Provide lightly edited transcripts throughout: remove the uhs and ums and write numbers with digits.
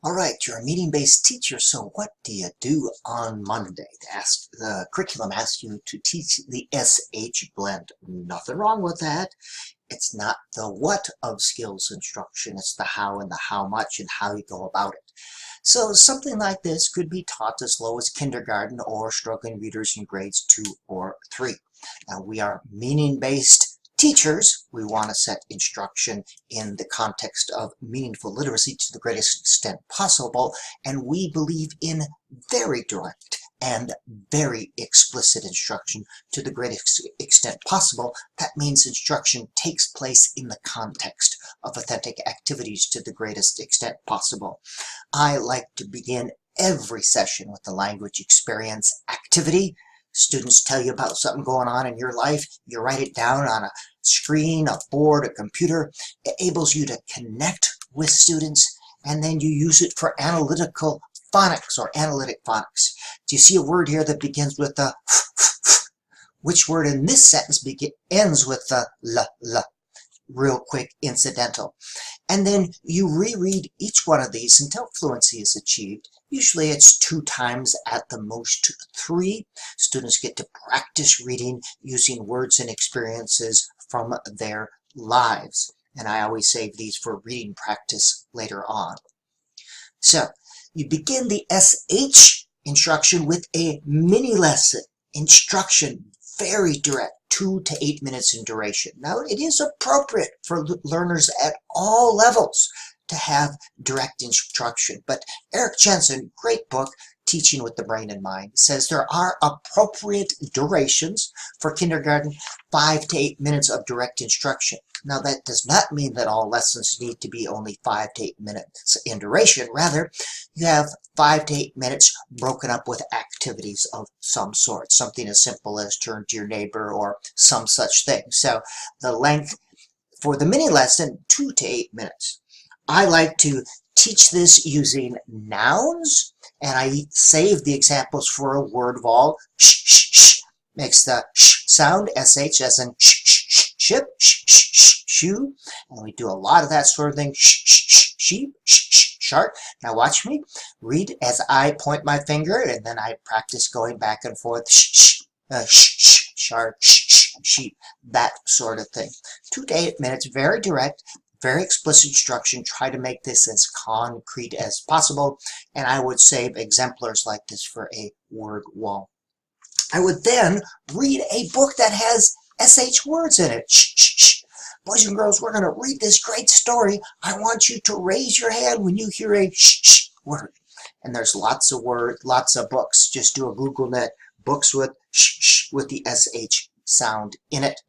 All right, you're a meeting-based teacher, so what do you do on Monday? The curriculum asks you to teach the SH blend. Nothing wrong with that. It's not the what of skills instruction, it's the how and the how much and how you go about it. So something like this could be taught as low as kindergarten or struggling readers in grades 2 or 3. Now we are meaning-based teachers. We want to set instruction in the context of meaningful literacy to the greatest extent possible, and we believe in very direct and very explicit instruction to the greatest extent possible. That means instruction takes place in the context of authentic activities to the greatest extent possible. I like to begin every session with the language experience activity. Students tell you about something going on in your life. You write it down on a screen, a board, a computer. It enables you to connect with students, and then you use it for analytical phonics or analytic phonics. Do you see a word here that begins with the which word in this sentence ends with the l? Real quick incidental. And then you reread each one of these until fluency is achieved. Usually it's 2 times, at the most 3. Students get to practice reading using words and experiences from their lives. And I always save these for reading practice later on. So you begin the SH instruction with a mini lesson. Instruction, very direct, 2 to 8 minutes in duration. Now, it is appropriate for learners at all levels to have direct instruction, but Eric Jensen, great book, Teaching with the Brain in Mind, says there are appropriate durations for kindergarten, 5 to 8 minutes of direct instruction. Now, that does not mean that all lessons need to be only 5 to 8 minutes in duration. Rather, you have 5 to 8 minutes broken up with activities of some sort, something as simple as turn to your neighbor or some such thing. So the length for the mini lesson, 2 to 8 minutes. I like to teach this using nouns, and I save the examples for a word vol. Sh, sh, sh makes the sh sound, sh, as in sh, sh, sh, ship, sh, sh, sh, shoe, and we do a lot of that sort of thing. Sh, sh, sh, sheep, sh, sh, shark. Now watch me read as I point my finger, and then I practice going back and forth. Sh, sh, shark, sh, sheep, that sort of thing. 2 to 8 minutes, very direct, very explicit instruction. Try to make this as concrete as possible, and I would save exemplars like this for a word wall. I would then read a book that has SH words in it. Shh, shh, shh. Boys and girls, we're going to read this great story. I want you to raise your hand when you hear a shh, shh word. And there's lots of words, lots of books. Just do a Google net, books with shh, shh, with the SH sound in it.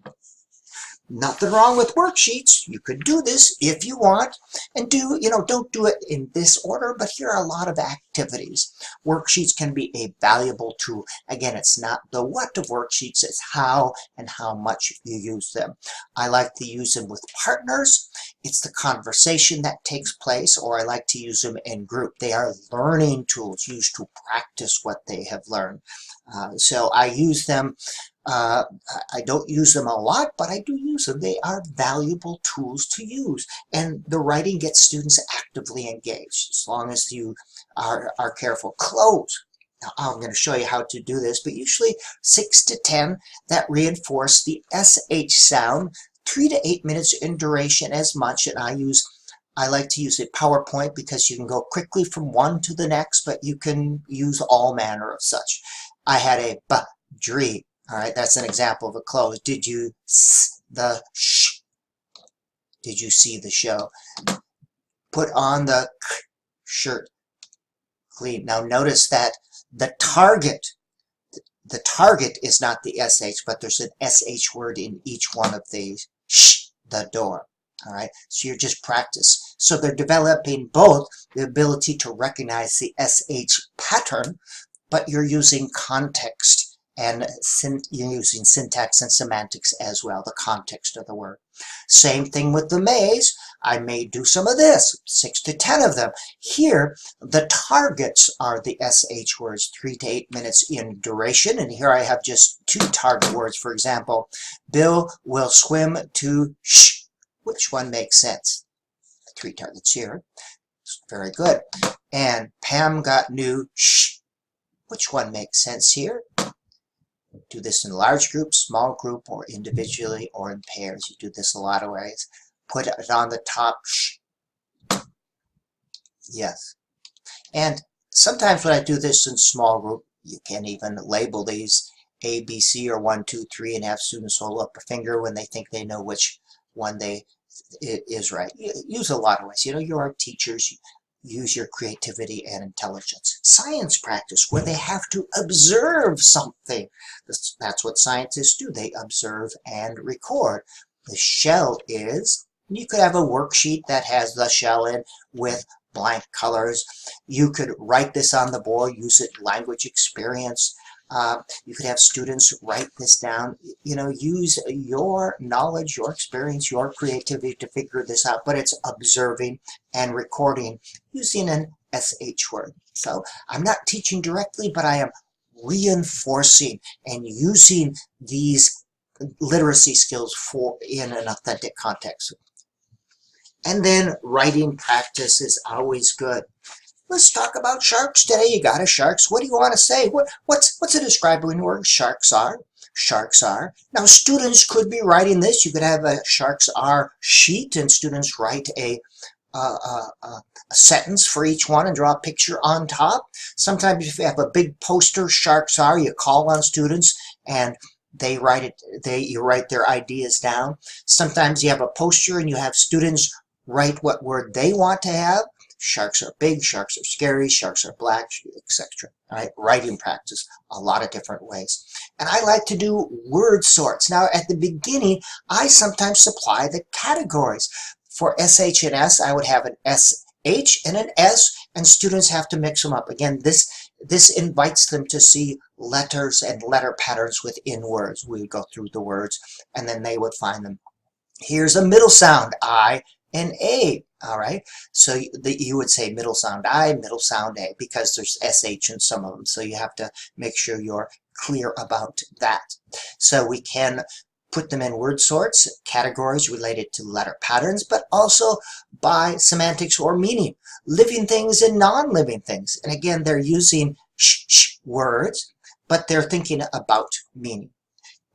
Nothing wrong with worksheets. You could do this if you want, and don't do it in this order, but here are a lot of activities. Worksheets can be a valuable tool. Again, it's not the what of worksheets, it's how and how much you use them. I like to use them with partners. It's the conversation that takes place, or I like to use them in group. They are learning tools used to practice what they have learned. So I use them. I don't use them a lot, but I do use them. They are valuable tools to use, and the writing gets students actively engaged as long as you are careful. Close. Now, I'm going to show you how to do this, but usually 6 to 10 that reinforce the SH sound, 3 to 8 minutes in duration as much, and I like to use a PowerPoint because you can go quickly from one to the next, but you can use all manner of such. I had a dream. All right, that's an example of a close. Did you the sh? Did you see the show? Put on the shirt. Clean. Now notice that the target is not the SH, but there's an SH word in each one of these. Sh, the door. All right, so you're just practice. So they're developing both the ability to recognize the SH pattern, but you're using context. And you're using syntax and semantics as well, the context of the word. Same thing with the maze. I may do some of this, 6 to 10 of them. Here, the targets are the SH words, 3 to 8 minutes in duration. And here I have just 2 target words. For example, Bill will swim to shh. Which one makes sense? 3 targets here. Very good. And Pam got new shh. Which one makes sense here? Do this in large group, small group, or individually, or in pairs. You do this a lot of ways. Put it on the top. Shh. Yes. And sometimes when I do this in small group, you can even label these A, B, C, or 1, 2, 3, and have students hold up a finger when they think they know which one is right. Use a lot of ways. You know, you are teachers. Use your creativity and intelligence. Science practice, where they have to observe something. That's what scientists do. They observe and record. The shell is, you could have a worksheet that has the shell in with blank colors. You could write this on the board, use it language experience. You could have students write this down. You know, use your knowledge, your experience, your creativity to figure this out, but it's observing and recording using an SH word. So I'm not teaching directly, but I am reinforcing and using these literacy skills in an authentic context. And then writing practice is always good. Let's talk about sharks today. You got a sharks. What do you want to say? What's a describing word? Sharks are. Sharks are. Now, students could be writing this. You could have a sharks are sheet, and students write a sentence for each one and draw a picture on top. Sometimes if you have a big poster, sharks are, you call on students and they write it. You write their ideas down. Sometimes you have a poster and you have students write what word they want to have. Sharks are big, sharks are scary, sharks are black, etc. All right, writing practice, a lot of different ways. And I like to do word sorts. Now, at the beginning, I sometimes supply the categories. For SH and S, I would have an SH and an S, and students have to mix them up. Again, this invites them to see letters and letter patterns within words. We would go through the words, and then they would find them. Here's a middle sound, I and A. All right, so you would say middle sound I, middle sound A, because there's SH in some of them. So you have to make sure you're clear about that. So we can put them in word sorts, categories related to letter patterns, but also by semantics or meaning, living things and non-living things. And again, they're using sh words, but they're thinking about meaning.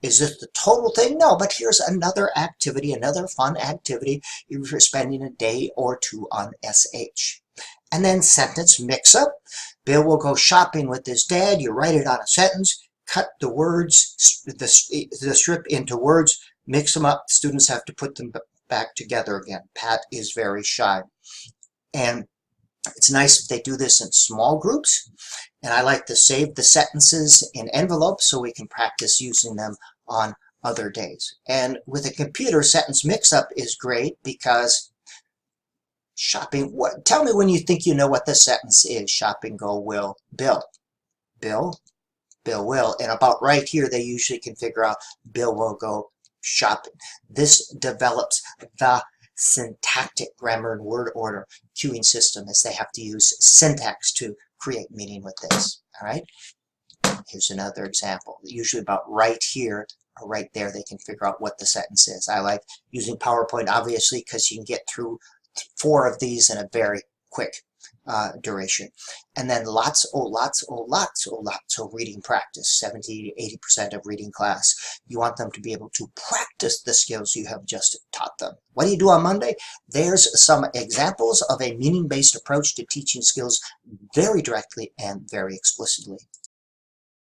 Is this the total thing? No, but here's another activity, another fun activity if you're spending a day or two on SH. And then sentence mix-up. Bill will go shopping with his dad. You write it on a sentence, cut the words, the strip into words, mix them up. Students have to put them back together again. Pat is very shy. And it's nice if they do this in small groups. And I like to save the sentences in envelopes so we can practice using them on other days. And with a computer, sentence mix-up is great because shopping, tell me when you think you know what the sentence is. Shopping go will Bill. Bill will. And about right here, they usually can figure out Bill will go shopping. This develops the syntactic grammar and word order cueing system, as they have to use syntax to create meaning with this. All right, here's another example. Usually about right here or right there, they can figure out what the sentence is. I like using PowerPoint, obviously, because you can get through 4 of these in a very quick duration. And then lots of reading practice. 70 to 80% of reading class. You want them to be able to practice the skills you have just taught them. What do you do on Monday? There's some examples of a meaning-based approach to teaching skills very directly and very explicitly.